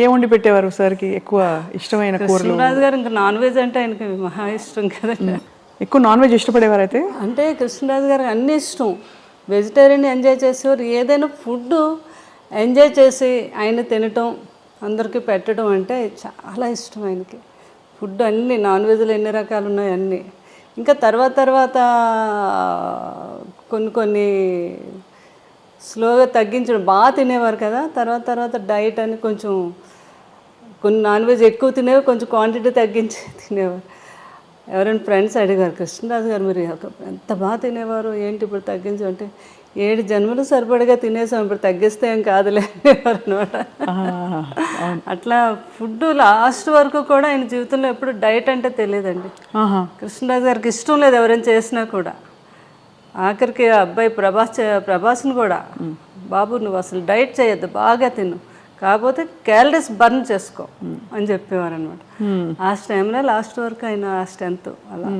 ఏం వండి పెట్టేవారు సార్కి ఎక్కువ ఇష్టమైన కూరలు? కృష్ణరాజు గారు ఇంకా నాన్ వెజ్ అంటే ఆయనకి మహా ఇష్టం కదండి. ఎక్కువ నాన్ వెజ్ ఇష్టపడేవారు అయితే? అంటే కృష్ణరాజు గారికి అన్నీ ఇష్టం. వెజిటేరియన్ ఎంజాయ్ చేసేవారు. ఏదైనా ఫుడ్ ఎంజాయ్ చేసి ఆయన తినటం, అందరికీ పెట్టడం అంటే చాలా ఇష్టం ఆయనకి. ఫుడ్ అన్నీ నాన్ వెజ్లో ఎన్ని రకాలు ఉన్నాయి అన్నీ. ఇంకా తర్వాత కొన్ని స్లోగా తగ్గించడం. బాగా తినేవారు కదా, తర్వాత డైట్ అని కొంచెం కొన్ని నాన్ వెజ్ ఎక్కువ తినేవారు, కొంచెం క్వాంటిటీ తగ్గించి తినేవారు. ఎవరైనా ఫ్రెండ్స్ అడిగారు, కృష్ణరాజు గారు మీరు ఎంత బాగా తినేవారు, ఏంటి ఇప్పుడు తగ్గించు అంటే, 7 జన్మలు సరిపడగా తినేసాం, ఇప్పుడు తగ్గిస్తే ఏం కాదులే అనేవారు అనమాట. అట్లా ఫుడ్ లాస్ట్ వరకు కూడా ఆయన జీవితంలో ఎప్పుడు డైట్ అంటే తెలియదండి. కృష్ణరాజు గారికి ఇష్టం లేదు ఎవరైనా చేసినా కూడా. ఆఖరికి అబ్బాయి ప్రభాస్ని కూడా, బాబు నువ్వు అసలు డైట్ చేయొద్దు, బాగా తిను, కాకపోతే క్యాలరీస్ బర్న్ చేసుకో అని చెప్పేవారు అనమాట. ఆ టైంలో లాస్ట్ వరకు ఆయన ఆ స్ట్రెంత్ అలా.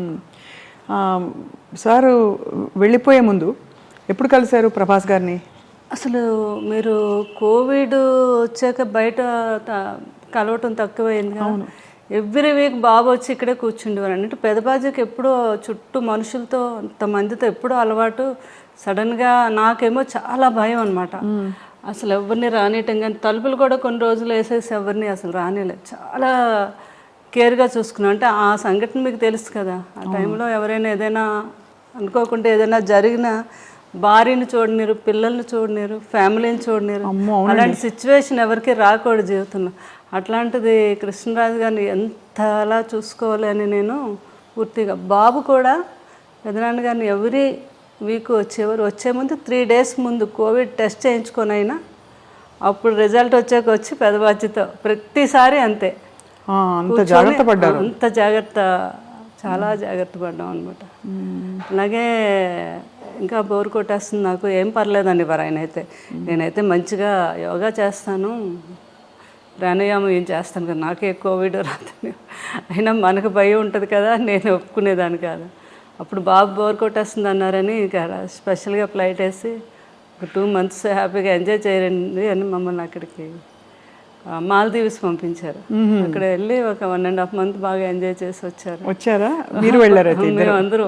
సారు వెళ్ళిపోయే ముందు ఎప్పుడు కలిశారు ప్రభాస్ గారిని? అసలు మీరు కోవిడ్ వచ్చాక బయట కలవటం తక్కువైంది. ఎవ్రీ వీక్ బాబు వచ్చి ఇక్కడే కూర్చుండేవారు. అంటే పెదబాజీకి ఎప్పుడూ చుట్టూ మనుషులతో అంతమందితో ఎప్పుడూ అలవాటు. సడన్గా నాకేమో చాలా భయం అనమాట. అసలు ఎవరిని రానియటం కానీ, తలుపులు కూడా కొన్ని రోజులు వేసేసి ఎవరిని అసలు రానియలేదు. చాలా కేర్గా చూసుకున్నాను. అంటే ఆ సంఘటన మీకు తెలుసు కదా, ఆ టైంలో ఎవరైనా ఏదైనా అనుకోకుండా ఏదైనా జరిగినా భార్యని చూడలేరు, పిల్లల్ని చూడలేరు, ఫ్యామిలీని చూడలేరు. అలాంటి సిచ్యువేషన్ ఎవరికి రాకూడదు జీవితంలో. అట్లాంటిది కృష్ణరాజు గారిని ఎంతలా చూసుకోవాలి అని నేను పూర్తిగా. బాబు కూడా పెదనాన్న గారిని ఎవరీ వీక్ వచ్చేవారు. వచ్చే ముందు 3 days ముందు కోవిడ్ టెస్ట్ చేయించుకొని అయినా అప్పుడు రిజల్ట్ వచ్చాక వచ్చి పెదబాధ్యతో ప్రతిసారి అంతే. అంత జాగ్రత్త పడ్డారు. అంత జాగ్రత్త, చాలా జాగ్రత్త పడ్డాం అనమాట. అలాగే ఇంకా బోర్ కొట్టేస్తుంది నాకు, ఏం పర్లేదండి వారు ఆయన అయితే. నేనైతే మంచిగా యోగా చేస్తాను, ప్రాణాయామం ఏం చేస్తాను కదా, నాకే కోవిడ్ రాదని. అయినా మనకు భయం ఉంటుంది కదా, నేను ఒప్పుకునేదాన్ని కాదు. అప్పుడు బాబు బోర్ కొట్టేస్తుంది అన్నారని ఇంకా స్పెషల్గా ఫ్లైట్ వేసి ఒక 2 months హ్యాపీగా ఎంజాయ్ చేయండి అని మమ్మల్ని అక్కడికి మాల్దీవ్స్ పంపించారు. అక్కడ వెళ్ళి ఒక 1.5 months బాగా ఎంజాయ్ చేసి వచ్చారా? మీరు వెళ్ళారు? మేము అందరూ.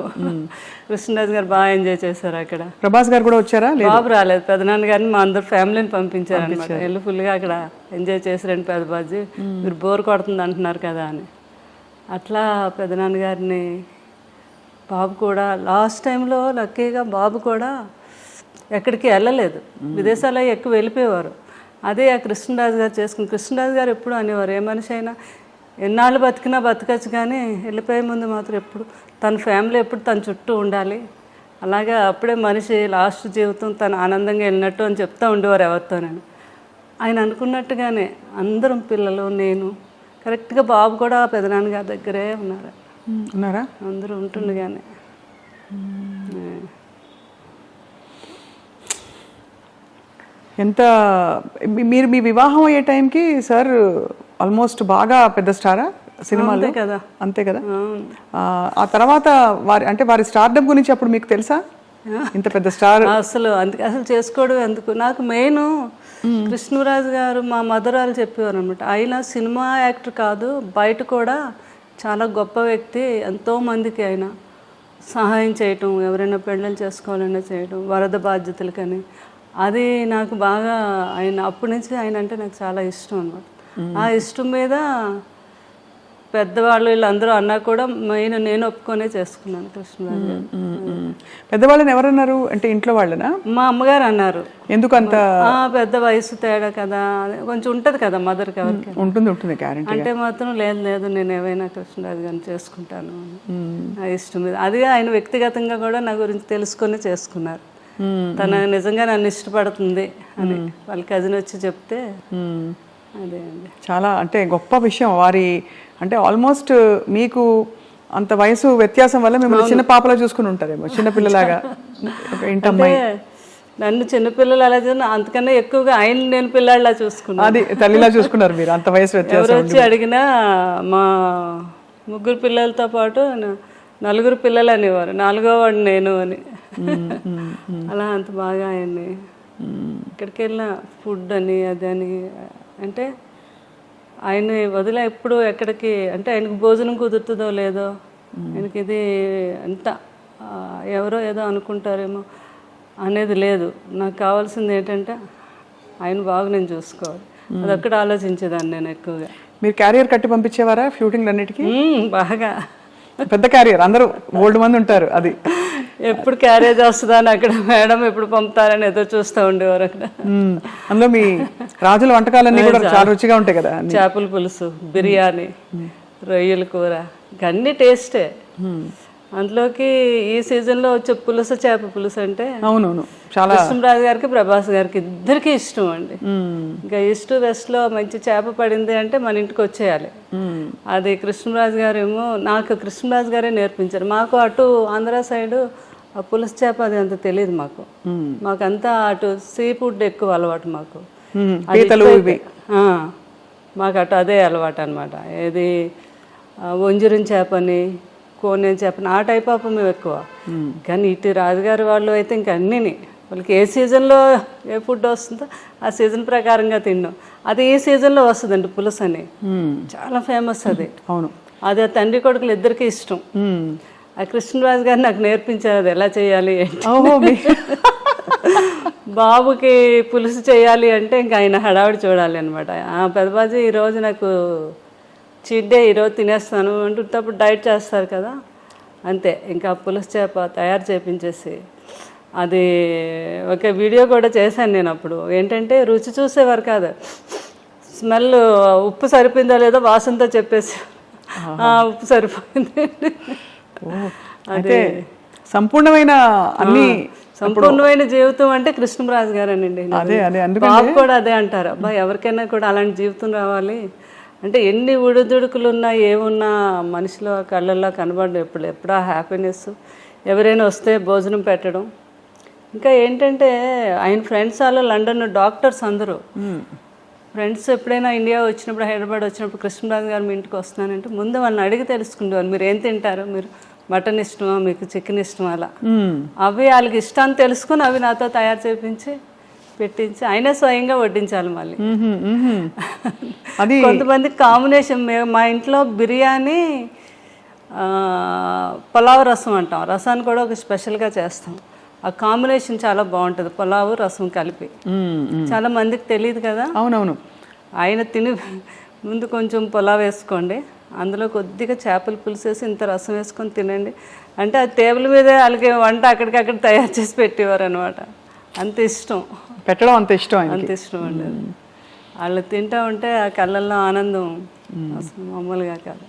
కృష్ణరాజు గారు బాగా ఎంజాయ్ చేశారు అక్కడ. ప్రభాస్ గారు కూడా వచ్చారా? బాబు రాలేదు, పెదనాన్న గారిని మా అందరు ఫ్యామిలీని పంపించారు అనమాట. వెళ్ళి ఫుల్గా అక్కడ ఎంజాయ్ చేసారండి. పెదబాజీ మీరు బోర్ కొడుతుంది అంటున్నారు కదా అని. అట్లా పెదనాన్న గారిని, బాబు కూడా లాస్ట్ టైంలో లక్కీగా బాబు కూడా ఎక్కడికి వెళ్ళలేదు, విదేశాల్లో ఎక్కువ వెళ్ళిపోయేవారు. అదే ఆ కృష్ణరాజు గారు చేసుకుని. కృష్ణరాజు గారు ఎప్పుడు అనేవారు, ఏ మనిషి అయినా ఎన్నాళ్ళు బతికినా బతకచ్చు, కానీ వెళ్ళిపోయే ముందు మాత్రం ఎప్పుడు తన ఫ్యామిలీ ఎప్పుడు తన చుట్టూ ఉండాలి. అలాగే అప్పుడే మనిషి లాస్ట్ జీవితం తను ఆనందంగా వెళ్ళినట్టు అని చెప్తూ ఉండేవారు ఎవరితో. నేను ఆయన అనుకున్నట్టుగానే అందరం పిల్లలు, నేను కరెక్ట్గా బాబు కూడా పెదనాన్న గారి దగ్గరే ఉన్నారా? అందరూ ఉంటుండగానే. ఎంత మీరు మీ వివాహం అయ్యే టైంకి సార్ ఆల్మోస్ట్ బాగా పెద్ద స్టారా సినిమాలో కదా? అంతే కదా. ఆ తర్వాత వారి స్టార్డమ్ గురించి అప్పుడు మీకు తెలుసా? ఇంత పెద్ద స్టార్ అసలు చేసుకోవడం ఎందుకు. నాకు మెయిన్ కృష్ణరాజు గారు మా మదరాలు చెప్పేవారు అనమాట. ఆయన సినిమా యాక్టర్ కాదు, బయట కూడా చాలా గొప్ప వ్యక్తి. ఎంతోమందికి ఆయన సహాయం చేయటం, ఎవరైనా పెళ్ళిళ్ళు చేసుకోవాలన్నా చేయటం, వరద బాధ్యతలకని. అది నాకు బాగా ఆయన అప్పటి నుంచి ఆయన అంటే నాకు చాలా ఇష్టం అనమాట. ఆ ఇష్టం మీద పెద్దవాళ్ళు వీళ్ళందరూ అన్నా కూడా మెయిన్ నేను ఒప్పుకొనే చేసుకున్నాను కృష్ణరాజు గారు. పెద్దవాళ్ళని ఎవరన్నారు అంటే ఇంట్లో వాళ్ళనా? మా అమ్మగారు అన్నారు. ఎందుకంత పెద్ద వయసు తేడా కదా, కొంచెం ఉంటుంది కదా మదర్కి, ఎవరికి ఉంటుంది గ్యారెంటీ. అంటే మాత్రం లేదు నేను ఏమైనా కృష్ణరాజు గారిని చేసుకుంటాను నా ఇష్టం మీద. అది ఆయన వ్యక్తిగతంగా కూడా నా గురించి తెలుసుకొని చేసుకున్నారు. తను నిజంగా నన్ను ఇష్టపడుతుంది అని వాళ్ళ కజిన్ వచ్చి చెప్తే అదే అండి చాలా అంటే గొప్ప విషయం. వారి అంటే ఆల్మోస్ట్ మీకు అంత వయసు వ్యత్యాసం వల్ల మిమ్మల్ని చిన్న పాపలా చూసుకుని ఉంటారేమో, చిన్నపిల్లలాగా. ఇంటమ్మాయి నన్ను చిన్నపిల్లలు అలా చూసిన, అంతకన్నా ఎక్కువగా ఆయన నేను పిల్లలా చూసుకున్నాను. అది తల్లిలా చూసుకున్నారు మీరు, అంత వయసు వ్యత్యాసం. ఎవరు వచ్చి అడిగినా మా 3 పిల్లలతో పాటు 4 పిల్లలు అనేవారు, 4వ వాడు నేను అని. అలా అంత బాగా ఆయన్ని ఎక్కడికి వెళ్ళినా ఫుడ్ అని అదని అంటే ఆయన్ని వదిలే ఎప్పుడు ఎక్కడికి అంటే ఆయనకు భోజనం కుదురుతుందో లేదో, ఆయనకి ఇది ఎంత ఎవరో ఏదో అనుకుంటారేమో అనేది లేదు. నాకు కావాల్సింది ఏంటంటే ఆయన బాగా నేను చూసుకోవాలి, అదొక్కటి ఆలోచించేదాన్ని నేను ఎక్కువగా. మీరు క్యారియర్ కట్టి పంపించేవారా షూటింగ్ అన్నిటికీ? బాగా పెద్ద క్యారియర్, అందరూ ఓల్డ్ మంది ఉంటారు. అది ఎప్పుడు క్యారేజ్ వస్తుందా అని అక్కడ మేడం ఎప్పుడు పంపుతారని ఎదురు చూస్తూ ఉండేవారు అక్కడ. అందులో మీ రాజుల వంటకాలన్నీ కూడా చాలా రుచిగా ఉంటాయి కదా. చేపల పులుసు, బిర్యానీ, రొయ్యల కూర, అన్ని టేస్టే. అందులోకి ఈ సీజన్లో వచ్చే పులుసు, చేప పులుసు అంటే అవునవును చాలా కృష్ణరాజు గారికి, ప్రభాస్ గారికి ఇద్దరికి ఇష్టం అండి. ఇంకా ఈస్ట్ వెస్ట్లో మంచి చేప పడింది అంటే మన ఇంటికి వచ్చేయాలి. అది కృష్ణరాజు గారు ఏమో, నాకు కృష్ణరాజు గారే నేర్పించారు. మాకు అటు ఆంధ్ర సైడు ఆ పులుసు చేప అది అంత తెలియదు మాకు. మాకంతా అటు సీ ఫుడ్ ఎక్కువ అలవాటు మాకు. మాకు అటు అదే అలవాటు అనమాట. ఏది వంజరం చేపని, కోనేరు చేపని, ఆ టైప్ ఆఫ్ మేము ఎక్కువ. కానీ ఇటు రాజుగారి వాళ్ళు అయితే ఇంక అన్నీని వాళ్ళకి ఏ సీజన్లో ఏ ఫుడ్ వస్తుందో ఆ సీజన్ ప్రకారంగా తిన్నాం. అది ఈ సీజన్లో వస్తుందండి పులుసు అని, చాలా ఫేమస్ అది. అవును, అది ఆ తండ్రి కొడుకులు ఇద్దరికి ఇష్టం. ఆ కృష్ణరాజు గారు నాకు నేర్పించారు అది ఎలా చేయాలి ఏంటి. బాబుకి పులుసు చేయాలి అంటే ఇంకా ఆయన హడావిడి చూడాలి అనమాట. పెద్దబాజీ ఈరోజు నాకు చీట్ డే, ఈరోజు తినేస్తాను అంటున్నప్పుడు డైట్ చేస్తారు కదా, అంతే. ఇంకా పులుసు చేప తయారు చేయించేసి అది ఒక వీడియో కూడా చేశాను నేను. అప్పుడు ఏంటంటే రుచి చూసేవారు కాదు, స్మెల్ ఉప్పు సరిపోయిందో లేదో వాసనతో చెప్పేసి ఉప్పు సరిపోయింది. అదే సంపూర్ణమైన అన్ని సంపూర్ణమైన జీవితం అంటే కృష్ణరాజు గారేనండి. బాబు కూడా అదే అంటారు, అబ్బా ఎవరికైనా కూడా అలాంటి జీవితం రావాలి అంటే ఎన్ని ఉడుదుడుకులు ఉన్నా ఏమున్నా మనిషిలో కళ్ళల్లో కనబడడం ఎప్పుడా హ్యాపీనెస్. ఎవరైనా వస్తే భోజనం పెట్టడం. ఇంకా ఏంటంటే ఆయన ఫ్రెండ్స్ అలా లండన్ డాక్టర్స్ అందరూ ఫ్రెండ్స్ ఎప్పుడైనా ఇండియా వచ్చినప్పుడు, హైదరాబాద్ వచ్చినప్పుడు కృష్ణరాజు గారు మీ ఇంటికి వస్తున్నానంటే ముందు వాళ్ళని అడిగి తెలుసుకునేవారు, మీరు ఏం తింటారు, మీరు మటన్ ఇష్టమా, మీకు చికెన్ ఇష్టమా, అలా అవి వాళ్ళకి ఇష్టాన్ని తెలుసుకుని అవి నాతో తయారు చేయించి పెట్టించి ఆయనే స్వయంగా వడ్డించాలి. మళ్ళీ కొంతమంది కాంబినేషన్, మా ఇంట్లో బిర్యానీ పులావ్ రసం అంటాం, రసాన్ని కూడా ఒక స్పెషల్గా చేస్తాం. ఆ కాంబినేషన్ చాలా బాగుంటుంది, పులావు రసం కలిపి. చాలా మందికి తెలియదు కదా. అవునవును. ఆయన తిని ముందు కొంచెం పులావ్ వేసుకోండి, అందులో కొద్దిగా చేపల పులుసు వేసి ఇంత రసం వేసుకొని తినండి అంటే ఆ టేబుల్ మీదే వాళ్ళకి వంట అక్కడికక్కడ తయారు చేసి పెట్టేవారు అనమాట. అంత ఇష్టం పెట్టడం, అంత ఇష్టం, అంత ఇష్టం అండి. వాళ్ళు తింటూ ఉంటే ఆ కళ్ళల్లో ఆనందం అసలు మామూలుగా కాదు.